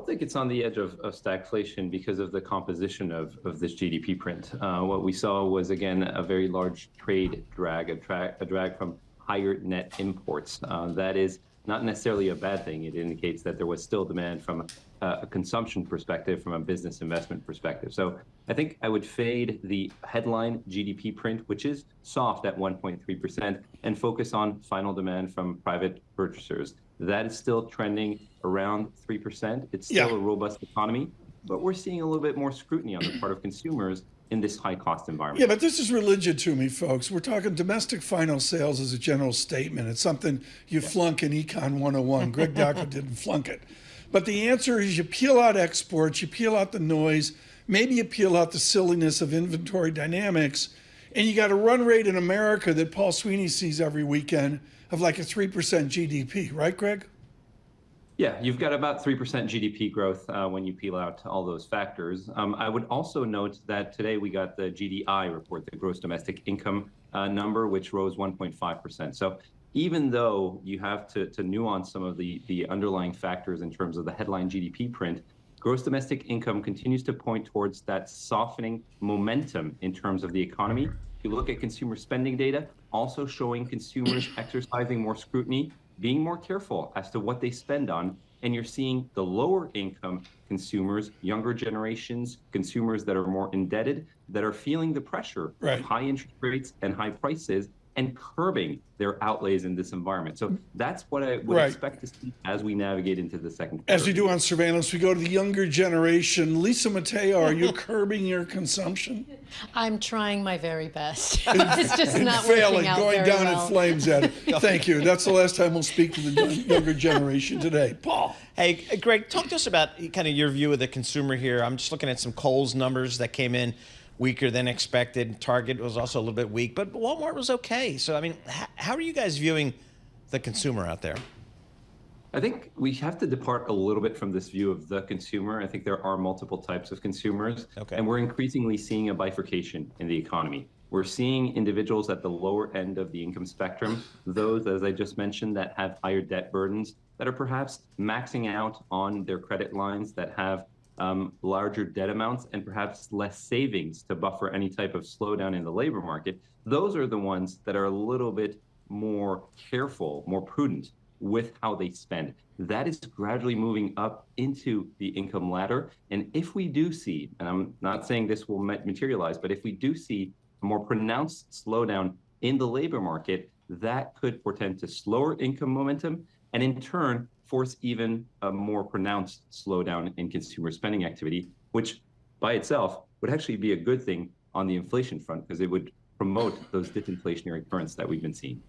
don't think it's on the edge of stagflation because of the composition of this GDP print. What we saw was, again, a very large trade drag, a drag from higher net imports. That is not necessarily a bad thing. It indicates that there was still demand from a consumption perspective, from a business investment perspective. So I think I would fade the headline GDP print, which is soft at 1.3%, and focus on final demand from private purchasers. That is still trending around 3%. It's still a robust economy, but we're seeing a little bit more scrutiny on the part of consumers in this high-cost environment. Yeah, but this is religion to me, folks. We're talking domestic final sales as a general statement. It's something you flunk in Econ 101. Greg Daco didn't flunk it. But the answer is you peel out exports, you peel out the noise, maybe you peel out the silliness of inventory dynamics, and you got a run rate in America that Paul Sweeney sees every weekend of like a 3% GDP, right, Greg? Yeah, you've got about 3% GDP growth when you peel out all those factors. I would also note that today we got the GDI report, the gross domestic income number, which rose 1.5%. So even though you have to nuance some of the underlying factors in terms of the headline GDP print, gross domestic income continues to point towards that softening momentum in terms of the economy. If you look at consumer spending data, also showing consumers exercising more scrutiny, being more careful as to what they spend on, and you're seeing the lower income consumers, younger generations, consumers that are more indebted, that are feeling the pressure of high interest rates and high prices and curbing their outlays in this environment. So that's what I would expect to see as we navigate into the second quarter. As we do on surveillance, we go to the younger generation. Lisa Mateo, are you curbing your consumption? I'm trying my very best. It's just not failing, working out going very down well. in flames at it. Thank you. That's the last time we'll speak to the younger generation today. Paul. Hey, Greg, talk to us about kind of your view of the consumer here. I'm just looking at some Kohl's numbers that came in weaker than expected. Target was also a little bit weak, but Walmart was okay. So, I mean, how are you guys viewing the consumer out there? I think we have to depart a little bit from this view of the consumer. I think there are multiple types of consumers, and we're increasingly seeing a bifurcation in the economy. We're seeing individuals at the lower end of the income spectrum, those, as I just mentioned, that have higher debt burdens, that are perhaps maxing out on their credit lines, that have larger debt amounts and perhaps less savings to buffer any type of slowdown in the labor market. Those are the ones that are a little bit more careful, more prudent with how they spend. That is gradually moving up into the income ladder. And if we do see, and I'm not saying this will materialize, but if we do see a more pronounced slowdown in the labor market, that could portend to slower income momentum and in turn force even a more pronounced slowdown in consumer spending activity, which by itself would actually be a good thing on the inflation front because it would promote those disinflationary currents that we've been seeing.